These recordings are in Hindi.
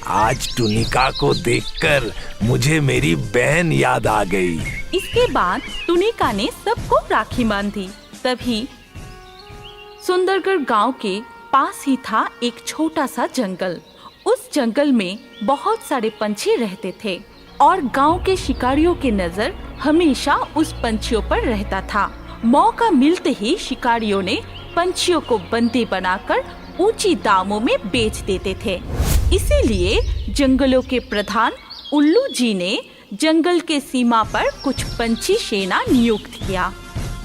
आज टुनिका को देखकर मुझे मेरी बहन याद आ गई। इसके बाद टुनिका ने सबको राखी बांधी। तभी सुंदरगढ़ गांव के पास ही था एक छोटा सा जंगल। उस जंगल में बहुत सारे पंछी रहते थे और गांव के शिकारियों की नजर हमेशा उस पंछियों पर रहता था। मौका मिलते ही शिकारियों ने पंछियों को बंदी बनाकर ऊंची दामों में बेच देते थे। इसीलिए जंगलों के प्रधान उल्लू जी ने जंगल के सीमा पर कुछ पंछी सेना नियुक्त किया,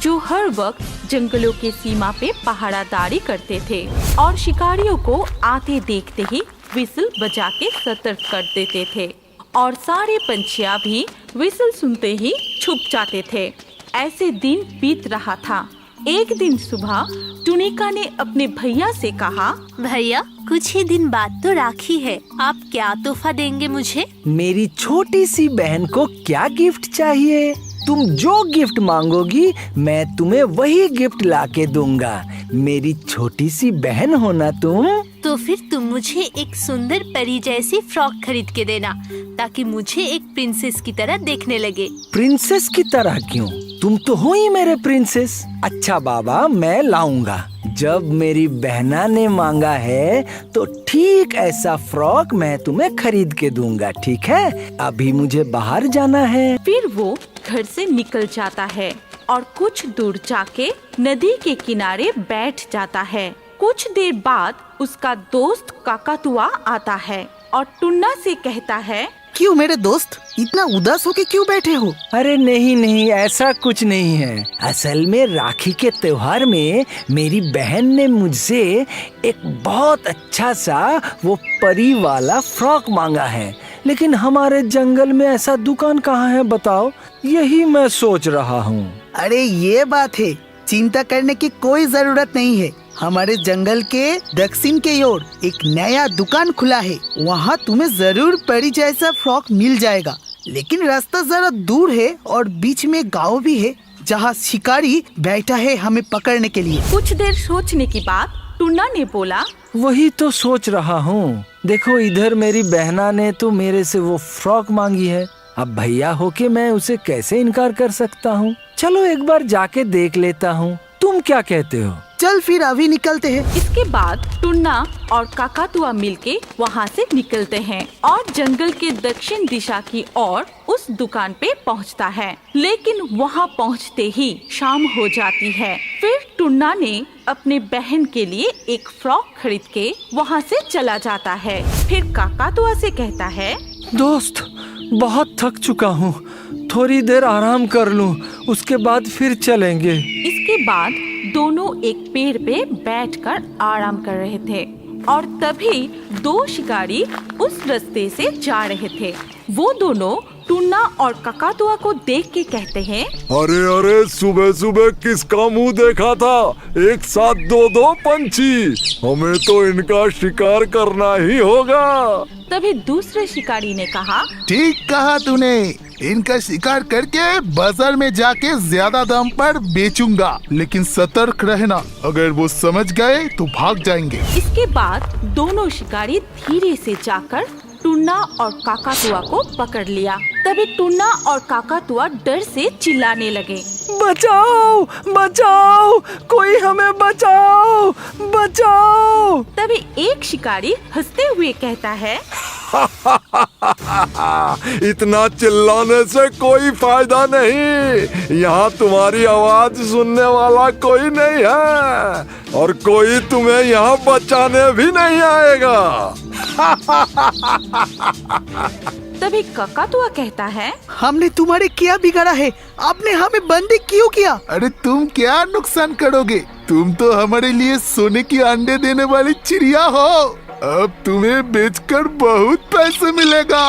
जो हर वक्त जंगलों के सीमा पे पहरादारी करते थे और शिकारियों को आते देखते ही विसल बजा के सतर्क कर देते थे और सारे पंछियां भी विसल सुनते ही छुप जाते थे। ऐसे दिन बीत रहा था। एक दिन सुबह टुनिका ने अपने भैया से कहा, भैया कुछ ही दिन बाद तो राखी है, आप क्या तोहफा देंगे मुझे? मेरी छोटी सी बहन को क्या गिफ्ट चाहिए? तुम जो गिफ्ट मांगोगी मैं तुम्हें वही गिफ्ट लाके दूंगा। मेरी छोटी सी बहन हो ना तुम। तो फिर तुम मुझे एक सुंदर परी जैसी फ्रॉक खरीद के देना, ताकि मुझे एक प्रिंसेस की तरह देखने लगे। प्रिंसेस की तरह क्यों? तुम तो हो ही मेरे प्रिंसेस। अच्छा बाबा, मैं लाऊंगा। जब मेरी बहना ने मांगा है तो ठीक ऐसा फ्रॉक मैं तुम्हें खरीद के दूंगा, ठीक है? अभी मुझे बाहर जाना है। फिर वो घर से निकल जाता है और कुछ दूर जाके नदी के किनारे बैठ जाता है। कुछ देर बाद उसका दोस्त काकातुआ आता है और टुन्ना से कहता है, क्यों मेरे दोस्त इतना उदास होके क्यों बैठे हो? अरे नहीं, ऐसा कुछ नहीं है। असल में राखी के त्योहार में मेरी बहन ने मुझसे एक बहुत अच्छा सा वो परी वाला फ्रॉक मांगा है, लेकिन हमारे जंगल में ऐसा दुकान कहाँ है बताओ? यही मैं सोच रहा हूँ। अरे ये बात है, चिंता करने की कोई जरूरत नहीं है। हमारे जंगल के दक्षिण के ओर एक नया दुकान खुला है, वहाँ तुम्हें जरूर परी जैसा फ्रॉक मिल जाएगा। लेकिन रास्ता जरा दूर है और बीच में गांव भी है, जहाँ शिकारी बैठा है हमें पकड़ने के लिए। कुछ देर सोचने के बाद टुन्ना ने बोला, वही तो सोच रहा हूँ। देखो इधर मेरी बहना ने तो मेरे से वो फ्रॉक मांगी है, अब भैया होके मैं उसे कैसे इनकार कर सकता हूँ? चलो एक बार जाके देख लेता हूँ। तुम क्या कहते हो? चल फिर अभी निकलते हैं। इसके बाद टुन्ना और काकातुआ मिलके वहाँ से निकलते हैं और जंगल के दक्षिण दिशा की ओर उस दुकान पे पहुँचता है। लेकिन वहाँ पहुँचते ही शाम हो जाती है। फिर टुन्ना ने अपने बहन के लिए एक फ्रॉक खरीद के वहाँ से चला जाता है। फिर काकातुआ से कहता है, दोस्त बहुत थक चुका हूँ, थोड़ी देर आराम कर लूँ, उसके बाद फिर चलेंगे। इसके बाद दोनों एक पेड़ पे बैठकर आराम कर रहे थे और तभी दो शिकारी उस रास्ते से जा रहे थे। वो दोनों टुन्ना और काकातुआ को देख के कहते हैं, अरे सुबह सुबह किसका मुंह देखा था? एक साथ दो पंछी, हमें तो इनका शिकार करना ही होगा। तभी दूसरे शिकारी ने कहा, ठीक कहा तूने, इनका शिकार करके बाजार में जाके ज्यादा दाम पर बेचूंगा, लेकिन सतर्क रहना, अगर वो समझ गए तो भाग जाएंगे। इसके बाद दोनों शिकारी धीरे से जाकर टुन्ना और काकातुआ को पकड़ लिया। तभी टुन्ना और काकातुआ डर से चिल्लाने लगे, बचाओ बचाओ, कोई हमें बचाओ बचाओ। तभी एक शिकारी हंसते हुए कहता है, इतना चिल्लाने से कोई फायदा नहीं, यहाँ तुम्हारी आवाज सुनने वाला कोई नहीं है और कोई तुम्हें यहाँ बचाने भी नहीं आएगा। तभी काकातुआ कहता है, हमने तुम्हारे क्या बिगाड़ा है? आपने हमें बंदी क्यों किया? अरे तुम क्या नुकसान करोगे? तुम तो हमारे लिए सोने की अंडे देने वाली चिड़िया हो। अब तुम्हें बेचकर बहुत पैसे मिलेगा।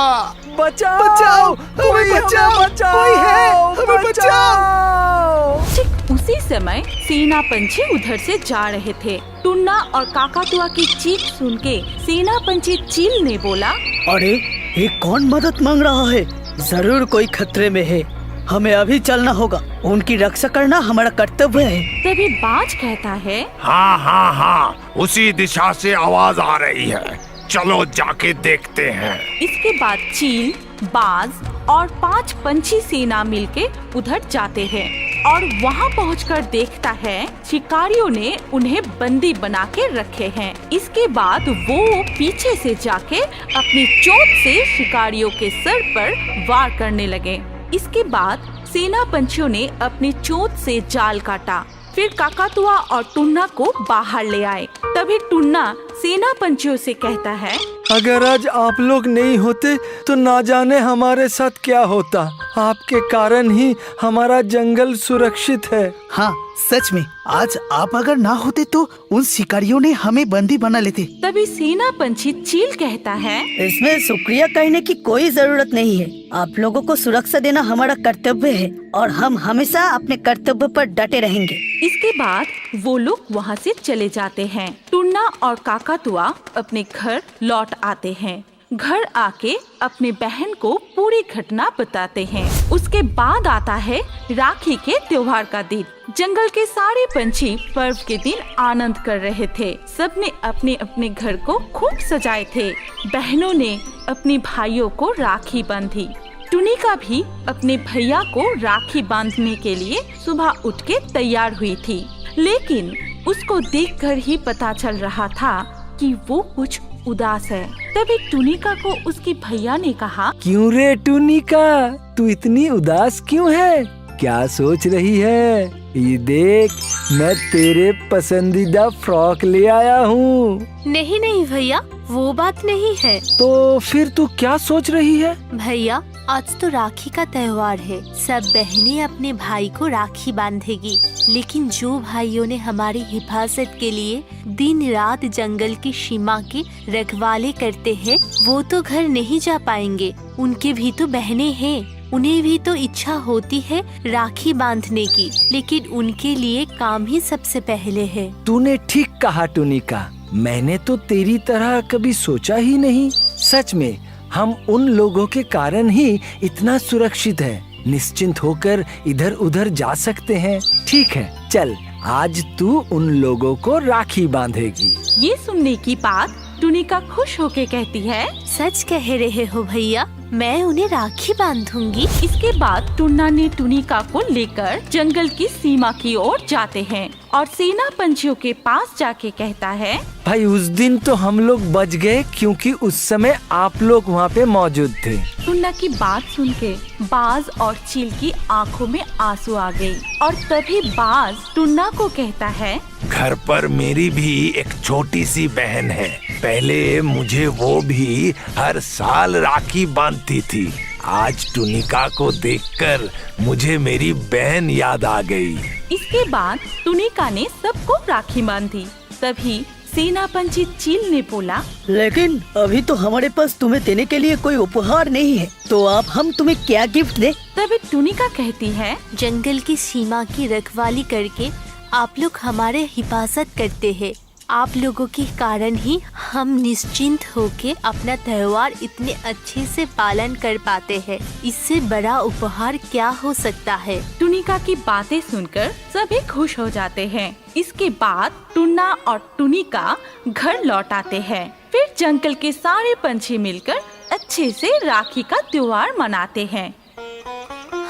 बचाओ कोई बचाओ, कोई है, हमें बचाओ। ठीक उसी समय सेना पंछी उधर से जा रहे थे। टुन्ना और काकातुआ की चीख सुन के सेना पंछी चील ने बोला, अरे ये कौन मदद मांग रहा है? जरूर कोई खतरे में है, हमें अभी चलना होगा। उनकी रक्षा करना हमारा कर्तव्य है। तभी बाज कहता है, हाँ, उसी दिशा से आवाज आ रही है। चलो जाके देखते हैं। इसके बाद चील, बाज और 5 पंछी सेना मिलके उधर जाते हैं और वहाँ पहुंचकर देखता है शिकारियों ने उन्हें बंदी बना के रखे हैं। इसके बाद वो पीछे से जाके अपनी चोंच से शिकारियों के सर पर वार करने लगे। इसके बाद सेना पंछियों ने अपनी चोंच से जाल काटा। फिर काकातुआ और टुन्ना को बाहर ले आए। तभी टुन्ना सेना पंछियों से कहता है, अगर आज आप लोग नहीं होते तो ना जाने हमारे साथ क्या होता। आपके कारण ही हमारा जंगल सुरक्षित है। हाँ सच में, आज आप अगर ना होते तो उन शिकारियों ने हमें बंदी बना लेते। तभी सेना पंछी चील कहता है, इसमें शुक्रिया कहने की कोई जरूरत नहीं है। आप लोगों को सुरक्षा देना हमारा कर्तव्य है और हम हमेशा अपने कर्तव्य पर डटे रहेंगे। इसके बाद वो लोग वहाँ से चले जाते हैं। टुन्ना और काकातुआ अपने घर लौट आते हैं। घर आके अपने बहन को पूरी घटना बताते हैं। उसके बाद आता है राखी के त्योहार का दिन। जंगल के सारे पंछी पर्व के दिन आनंद कर रहे थे। सबने अपने अपने घर को खूब सजाए थे। बहनों ने अपने भाइयों को राखी बांधी। टुनिका भी अपने भैया को राखी बांधने के लिए सुबह उठ के तैयार हुई थी, लेकिन उसको देखकर ही पता चल रहा था कि वो कुछ उदास है। तभी टुनिका को उसकी भैया ने कहा, क्यों रे टुनिका, तू इतनी उदास क्यों है? क्या सोच रही है? ये देख, मैं तेरे पसंदीदा फ्रॉक ले आया हूँ। नहीं नहीं भैया, वो बात नहीं है। तो फिर तू क्या सोच रही है? भैया, आज तो राखी का त्योहार है। सब बहनें अपने भाई को राखी बांधेगी, लेकिन जो भाइयों ने हमारी हिफाजत के लिए दिन रात जंगल की सीमा की रखवाले करते हैं, वो तो घर नहीं जा पाएंगे। उनके भी तो बहनें हैं, उन्हें भी तो इच्छा होती है राखी बांधने की, लेकिन उनके लिए काम ही सबसे पहले है। तूने ठीक कहा टुनिका, मैंने तो तेरी तरह कभी सोचा ही नहीं। सच में हम उन लोगों के कारण ही इतना सुरक्षित है। निश्चिंत होकर इधर उधर जा सकते हैं। ठीक है, चल आज तू उन लोगों को राखी बांधेगी। ये सुनने की बात टुनिका खुश होके कहती है, सच कह रहे हो भैया, मैं उन्हें राखी बांधूंगी। इसके बाद टुन्ना ने टुनिका को लेकर जंगल की सीमा की ओर जाते हैं और सेना पंछियों के पास जाके कहता है, भाई उस दिन तो हम लोग बच गए क्योंकि उस समय आप लोग वहाँ पे मौजूद थे। टुन्ना की बात सुन के बाज और चील की आंखों में आंसू आ गई और तभी बाज टुन्ना को कहता है, घर पर मेरी भी एक छोटी सी बहन है। पहले मुझे वो भी हर साल राखी बांधती थी। आज टुनिका को देखकर मुझे मेरी बहन याद आ गई। इसके बाद टुनिका ने सबको राखी बांधी। तभी सेना पंछी चील ने बोला, लेकिन अभी तो हमारे पास तुम्हें देने के लिए कोई उपहार नहीं है, तो अब हम तुम्हें क्या गिफ्ट दे? तभी टुनिका कहती है, जंगल की सीमा की रखवाली करके आप लोग हमारे हिफाजत करते हैं। आप लोगों के कारण ही हम निश्चिंत होके अपना त्योहार इतने अच्छे से पालन कर पाते हैं। इससे बड़ा उपहार क्या हो सकता है? टुनिका की बातें सुनकर सभी खुश हो जाते हैं। इसके बाद टुन्ना और टुनिका घर लौट आते हैं। फिर जंगल के सारे पंछी मिलकर अच्छे से राखी का त्योहार मनाते हैं।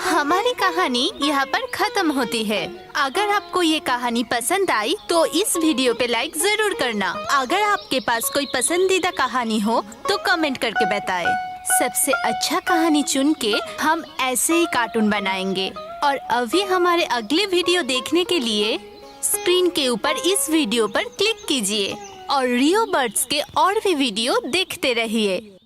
हमारी कहानी यहाँ पर खत्म होती है। अगर आपको ये कहानी पसंद आई तो इस वीडियो पे लाइक जरूर करना। अगर आपके पास कोई पसंदीदा कहानी हो तो कमेंट करके बताएं। सबसे अच्छा कहानी चुन के हम ऐसे ही कार्टून बनाएंगे। और अभी हमारे अगले वीडियो देखने के लिए स्क्रीन के ऊपर इस वीडियो पर क्लिक कीजिए और रियो बर्ड्स के और भी वीडियो देखते रहिए।